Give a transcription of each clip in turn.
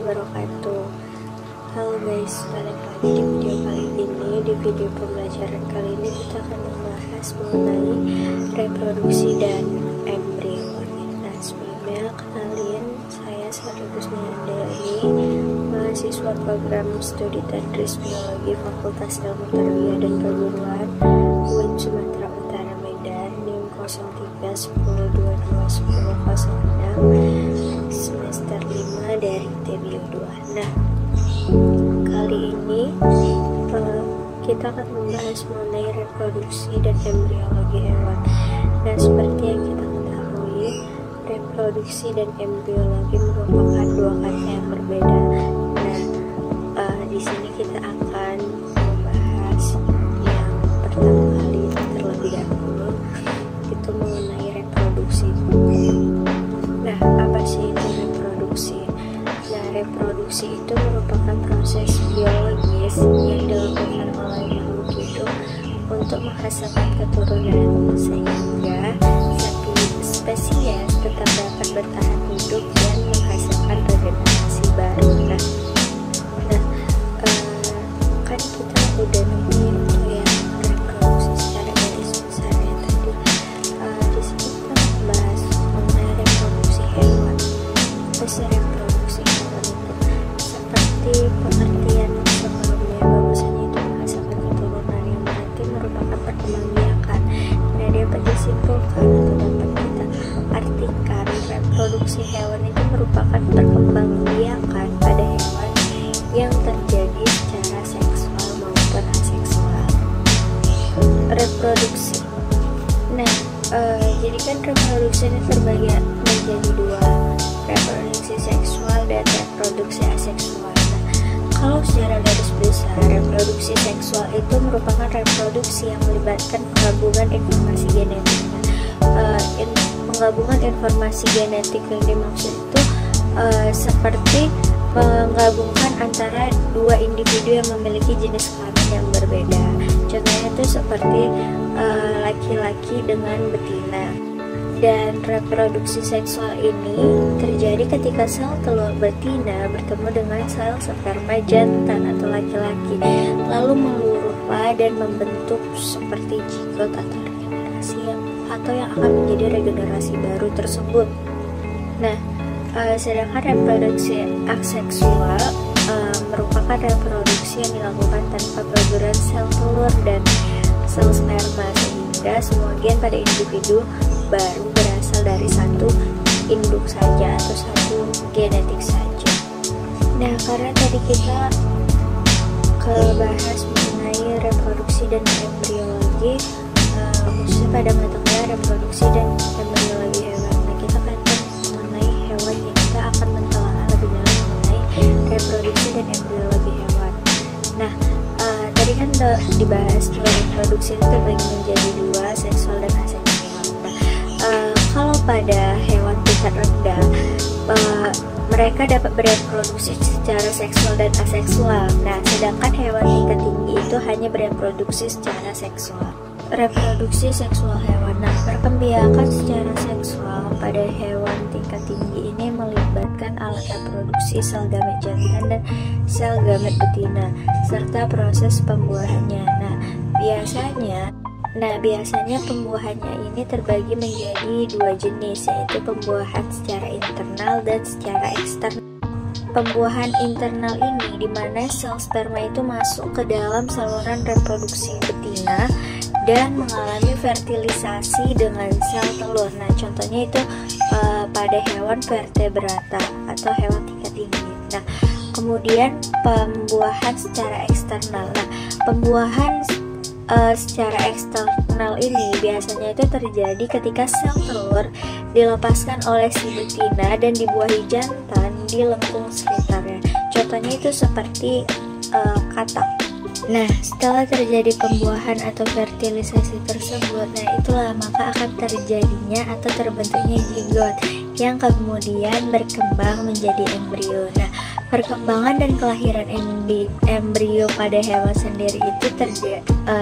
wabarakatuh. Halo guys, balik lagi di video kali ini. Di video pembelajaran kali ini kita akan membahas mengenai reproduksi dan embrio. Nah, sebelumnya kenalin, saya sekaligus Nindari, mahasiswa program studi tadris biologi Fakultas Ilmu Tarbiyah dan Keguruan UIN Sumatera Utara Medan, NIM 0310221006 semester 5 dari TBU 2. Nah, kali ini kita akan membahas mengenai reproduksi dan embriologi hewan. Nah, seperti yang kita ketahui, reproduksi dan embriologi merupakan dua kata yang berbeda. Nah, di sini kita akan membahas yang pertama kali terlebih dahulu, itu mengenai reproduksi. Nah, apa sih itu reproduksi? Nah, reproduksi itu merupakan proses biologis yang dilakukan oleh makhluk hidup untuk menghasilkan keturunan sehingga satu spesies tetap dapat bertahan hidup dan menghasilkan regenerasi baru. Kan kita udah nemuin tuh yang reproduksi secara garis besarnya tadi. Di sini kita membahas mengenai reproduksi hewan. Proses reproduksi hewan itu seperti pengertian sebelumnya, bahwasanya itu menghasilkan keturunan yang berarti merupakan perkembangbiakan. Nah, dapat disimpulkan atau dapat kita artikan reproduksi hewan itu merupakan perkembangbiakan pada hewan yang terjadi secara seksual maupun aseksual. Reproduksi. Nah, jadi kan reproduksi ini terbagi menjadi dua, reproduksi seksual dan reproduksi aseksual. Nah, kalau secara garis besar, reproduksi seksual itu merupakan reproduksi yang melibatkan penggabungan informasi genetik. Penggabungan informasi genetik yang dimaksud itu seperti menggabungkan antara dua individu yang memiliki jenis kelamin yang berbeda. Contohnya itu seperti laki-laki dengan betina. Dan reproduksi seksual ini terjadi ketika sel telur betina bertemu dengan sel sperma jantan atau laki-laki, lalu meluruhlah dan membentuk seperti zigot atau regenerasi yang akan menjadi regenerasi baru tersebut. Nah, sedangkan reproduksi aseksual merupakan reproduksi yang dilakukan tanpa perguruan sel telur dan sel sperma, sehingga semua gen pada individu baru berasal dari satu induk saja atau satu genetik saja. Nah, karena tadi kita bahas mengenai reproduksi dan embriologi, khususnya pada mata kuliah reproduksi dan embriologi hewan. Nah, kita akan mengenai hewan yang kita akan mentelaah lebih dalam mengenai reproduksi dan embriologi hewan. Nah, tadi kan dibahas bahwa reproduksi itu terbagi menjadi dua, seksual dan aseksual. Kalau pada hewan tingkat rendah, mereka dapat bereproduksi secara seksual dan aseksual. Nah, sedangkan hewan tingkat tinggi itu hanya bereproduksi secara seksual. Reproduksi seksual hewan. Nah, perkembangan secara seksual pada hewan tingkat tinggi ini melibatkan alat reproduksi sel gamet jantan dan sel gamet betina serta proses pembuahannya. Biasanya pembuahannya ini terbagi menjadi dua jenis, yaitu pembuahan secara internal dan secara eksternal. Pembuahan internal ini di mana sel sperma itu masuk ke dalam saluran reproduksi betina dan mengalami fertilisasi dengan sel telur. Nah, contohnya itu pada hewan vertebrata atau hewan tingkat tinggi. Nah, kemudian pembuahan secara eksternal. Nah, pembuahan secara eksternal ini biasanya itu terjadi ketika sel telur dilepaskan oleh si betina dan dibuahi jantan di lengkung sekitarnya. Contohnya itu seperti katak. Nah, setelah terjadi pembuahan atau fertilisasi tersebut, nah itulah maka akan terjadinya atau terbentuknya zigot yang kemudian berkembang menjadi embrio. Nah, perkembangan dan kelahiran embrio pada hewan sendiri itu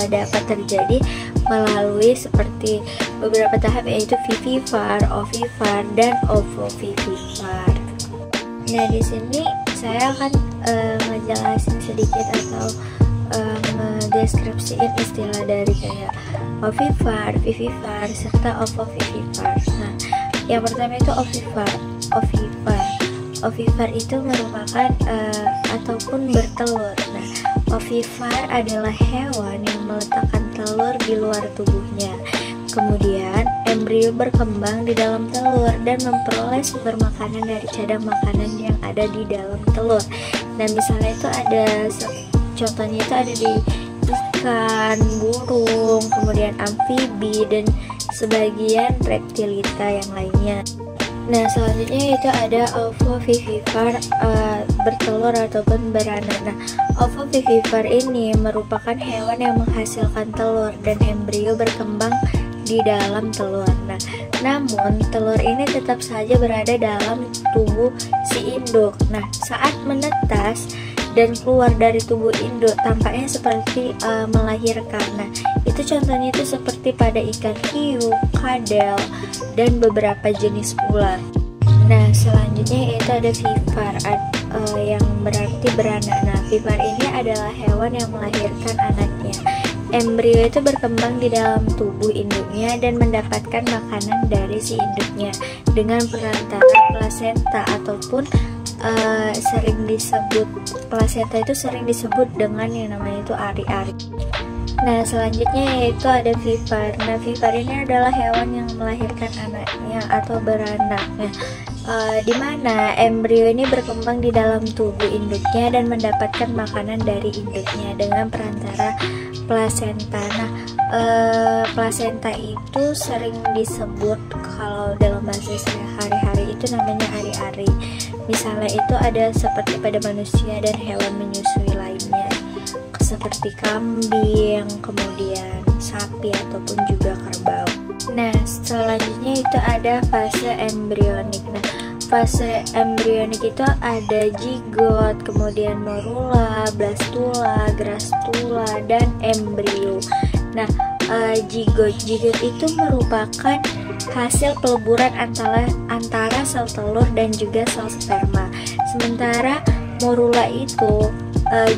dapat terjadi melalui seperti beberapa tahap, yaitu vivipar, ovivar, dan ovovivipar. Nah, di sini saya akan ngejelasin sedikit atau ngedeskripsiin istilah dari kayak ovipar, vivipar, serta ovovivipar. Nah, yang pertama itu ovipar. Ovipar itu merupakan ataupun bertelur. Nah, ovipar adalah hewan yang meletakkan telur di luar tubuhnya. Kemudian embrio berkembang di dalam telur dan memperoleh sumber makanan dari cadang makanan yang ada di dalam telur. Nah, misalnya itu ada contohnya itu ada di ikan, burung, kemudian amfibi dan sebagian reptilita yang lainnya. Nah, selanjutnya itu ada ovovivipar, bertelur ataupun beranak. Nah, ovovivipar ini merupakan hewan yang menghasilkan telur dan embrio berkembang di dalam telur. Nah, namun telur ini tetap saja berada dalam tubuh si induk. Nah, saat menetas dan keluar dari tubuh induk tampaknya seperti melahirkan. Nah, itu contohnya itu seperti pada ikan hiu, kadal, dan beberapa jenis ular. Nah, selanjutnya itu ada vipar, yang berarti beranak. Nah, vipar ini adalah hewan yang melahirkan anaknya. Embrio itu berkembang di dalam tubuh induknya dan mendapatkan makanan dari si induknya dengan perantara plasenta ataupun sering disebut plasenta itu sering disebut dengan yang namanya itu ari-ari. Nah, selanjutnya yaitu ada vipar. Nah, vipar ini adalah hewan yang melahirkan anaknya atau beranak. Nah, di mana embrio ini berkembang di dalam tubuh induknya dan mendapatkan makanan dari induknya dengan perantara plasenta. Nah, plasenta itu sering disebut kalau dalam bahasa sehari-hari itu namanya ari-ari. Misalnya itu ada seperti pada manusia dan hewan menyusui lainnya, seperti kambing, kemudian sapi ataupun juga kerbau. Nah, selanjutnya itu ada fase embrionik. Nah, fase embrionik itu ada zigot, kemudian morula, blastula, grastula, dan embrio. Nah, zigot itu merupakan hasil peleburan antara sel telur dan juga sel sperma. Sementara morula itu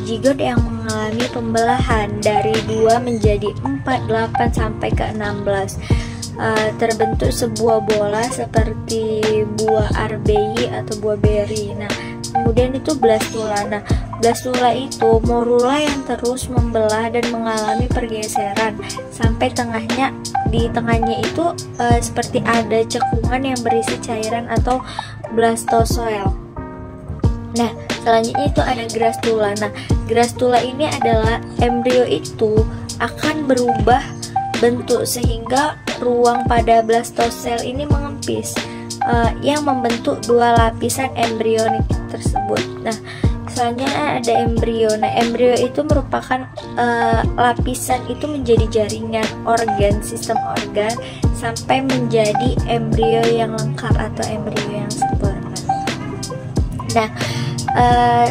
zigot yang mengalami pembelahan dari 2 menjadi 4, 8 sampai ke 16. Terbentuk sebuah bola seperti buah arbei atau buah beri. Nah, kemudian itu blastula. Nah, blastula itu morula yang terus membelah dan mengalami pergeseran sampai di tengahnya itu seperti ada cekungan yang berisi cairan atau blastozoel. Nah, selanjutnya itu ada grastula. Nah, grastula ini adalah embrio itu akan berubah bentuk sehingga ruang pada blastosel ini mengempis, yang membentuk 2 lapisan embrionik tersebut. Nah, selanjutnya ada embrio. Nah, embrio itu merupakan lapisan itu menjadi jaringan organ, sistem organ sampai menjadi embrio yang lengkap atau embrio yang sempurna. Nah,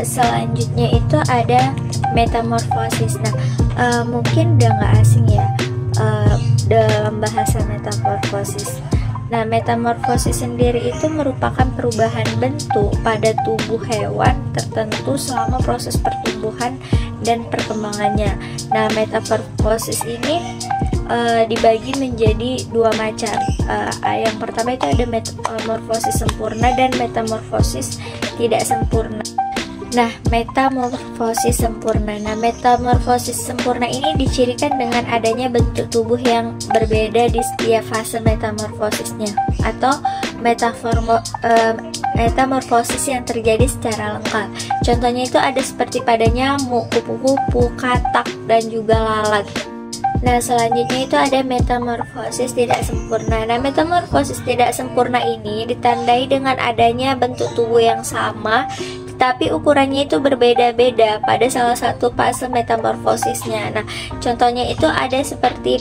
selanjutnya itu ada metamorfosis. Nah, mungkin udah nggak asing ya dalam bahasa metamorfosis. Nah, metamorfosis sendiri itu merupakan perubahan bentuk pada tubuh hewan tertentu selama proses pertumbuhan dan perkembangannya. Nah, metamorfosis ini dibagi menjadi 2 macam. Yang pertama itu ada metamorfosis sempurna dan metamorfosis tidak sempurna. Nah, metamorfosis sempurna. Nah, metamorfosis sempurna ini dicirikan dengan adanya bentuk tubuh yang berbeda di setiap fase metamorfosisnya atau metamorfosis yang terjadi secara lengkap. Contohnya itu ada seperti pada nyamuk, kupu-kupu, katak, dan juga lalat. Nah, selanjutnya itu ada metamorfosis tidak sempurna. Nah, metamorfosis tidak sempurna ini ditandai dengan adanya bentuk tubuh yang sama, tapi ukurannya itu berbeda-beda pada salah satu fase metamorfosisnya. Nah, contohnya itu ada seperti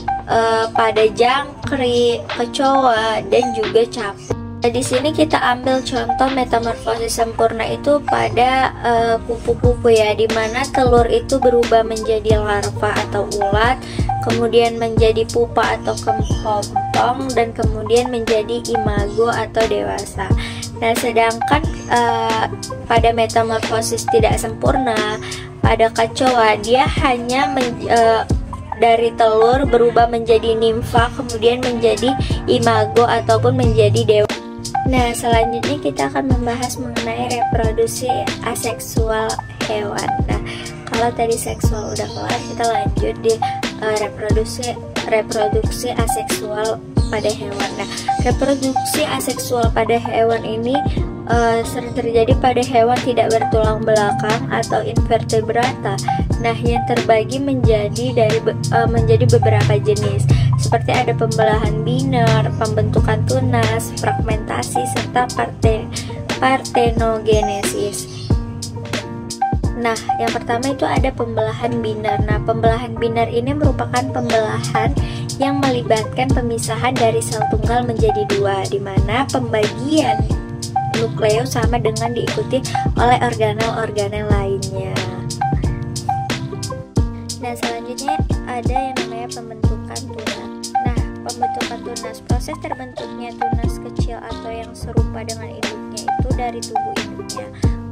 pada jangkrik, kecoa, dan juga capung. Nah, di sini kita ambil contoh metamorfosis sempurna itu pada kupu-kupu ya, dimana telur itu berubah menjadi larva atau ulat, kemudian menjadi pupa atau kepompong, dan kemudian menjadi imago atau dewasa. Nah, sedangkan pada metamorfosis tidak sempurna, pada kecoa dia hanya dari telur berubah menjadi nimfa, kemudian menjadi imago ataupun menjadi dewa. Nah, selanjutnya kita akan membahas mengenai reproduksi aseksual hewan. Nah, kalau tadi seksual udah kelar, kita lanjut di reproduksi aseksual pada hewan. Nah, reproduksi aseksual pada hewan ini sering terjadi pada hewan tidak bertulang belakang atau invertebrata. Nah, yang terbagi menjadi beberapa jenis, seperti ada pembelahan biner, pembentukan tunas, fragmentasi, serta partenogenesis. Nah, yang pertama itu ada pembelahan biner. Nah, pembelahan biner ini merupakan pembelahan yang melibatkan pemisahan dari sel tunggal menjadi dua, di mana pembagian nukleus sama dengan diikuti oleh organel-organel lainnya. Nah, selanjutnya ada yang namanya pembentukan tunas. Nah, pembentukan tunas, proses terbentuknya tunas kecil atau yang serupa dengan induknya itu dari tubuh induknya.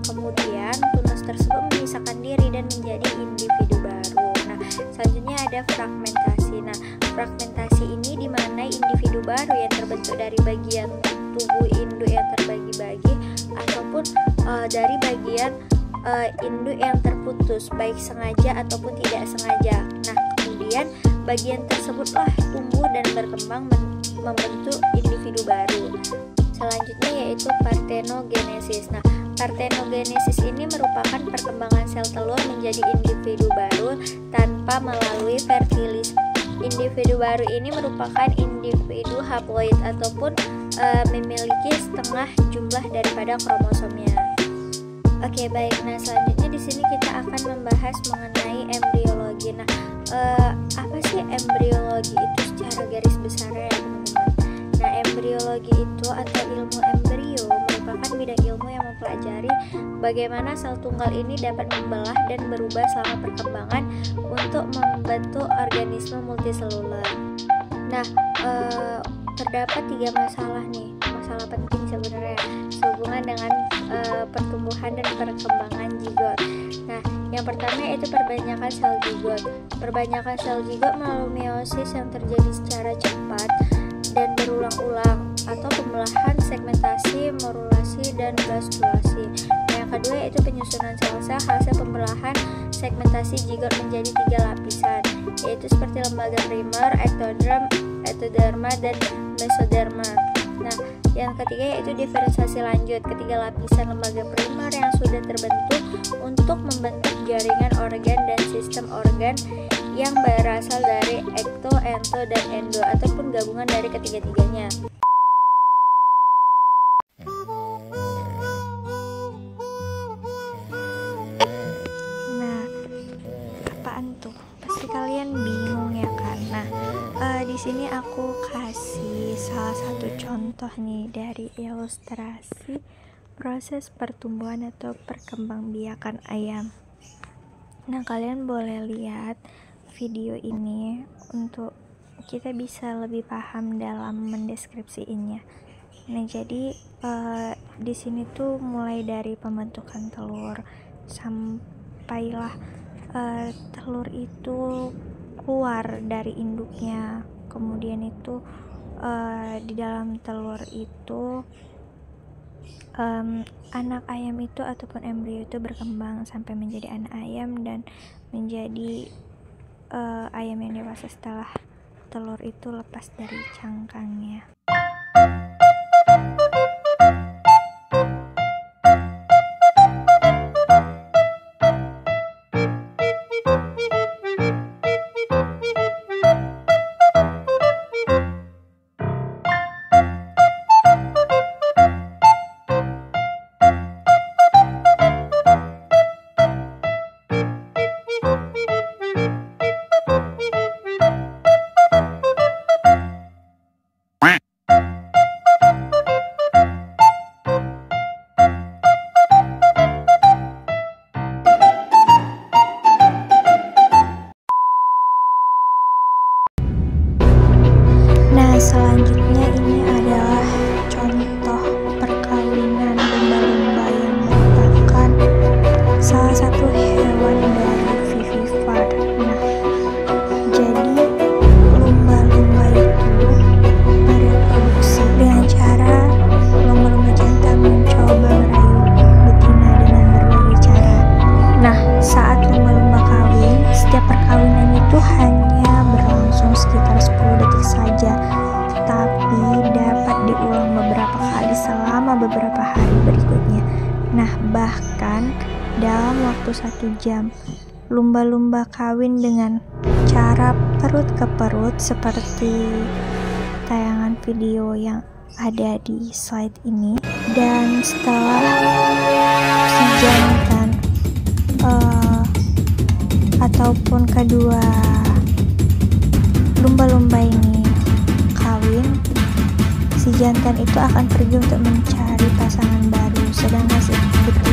Kemudian tunas tersebut memisahkan diri dan menjadi individu baru. Nah, selanjutnya ada fragmentasi. Nah, fragmentasi ini di mana individu baru yang terbentuk dari bagian tubuh induk yang terbagi-bagi ataupun dari bagian induk yang terputus, baik sengaja ataupun tidak sengaja. Nah, kemudian bagian tersebutlah tumbuh dan berkembang membentuk individu baru. Selanjutnya yaitu partenogenesis. Nah, partenogenesis ini merupakan perkembangan sel telur menjadi individu baru tanpa melalui fertilisasi. Individu baru ini merupakan individu haploid ataupun memiliki setengah jumlah daripada kromosomnya. Oke, baik. Nah, selanjutnya di sini kita akan membahas mengenai embriologi. Nah, apa sih embriologi itu secara garis besarnya, teman-teman? Nah, embriologi itu atau ilmu embrio merupakan bidang ilmu yang mempelajari bagaimana sel tunggal ini dapat membelah dan berubah selama perkembangan untuk membentuk organisme multiseluler. Nah, terdapat 3 masalah nih, masalah penting sebenarnya sehubungan dengan pertumbuhan dan perkembangan zigot. Nah, yang pertama yaitu perbanyakan sel zigot. Perbanyakan sel zigot melalui meiosis yang terjadi secara cepat dan berulang-ulang, atau pembelahan, segmentasi, morulasi, dan baskulasi. Nah, yang kedua yaitu penyusunan sel-sel hasil pembelahan segmentasi zigot menjadi 3 lapisan, yaitu seperti lembaga primer, ektoderm, ectoderma, dan mesoderma. Nah, yang ketiga yaitu diferensiasi lanjut. Ketiga lapisan lembaga primer yang sudah terbentuk untuk membentuk jaringan organ dan sistem organ yang berasal dari ekto, ento, dan endo ataupun gabungan dari ketiga-tiganya. Nah, apaan tuh? Pasti kalian bingung ya kan? Nah, di sini aku kasih salah satu contoh nih dari ilustrasi proses pertumbuhan atau perkembangbiakan ayam. Nah, kalian boleh lihat video ini untuk kita bisa lebih paham dalam mendeskripsiinnya. Nah, jadi di sini tuh mulai dari pembentukan telur sampailah telur itu keluar dari induknya. Kemudian itu di dalam telur itu anak ayam itu ataupun embrio itu berkembang sampai menjadi anak ayam dan menjadi ayam yang dewasa setelah telur itu lepas dari cangkangnya. beberapa hari berikutnya. Nah, bahkan dalam waktu 1 jam, lumba-lumba kawin dengan cara perut ke perut seperti tayangan video yang ada di slide ini. Dan setelah si jantan ataupun kedua lumba-lumba ini kawin, si jantan itu akan pergi untuk mencari pasangan baru, sedangkan si betina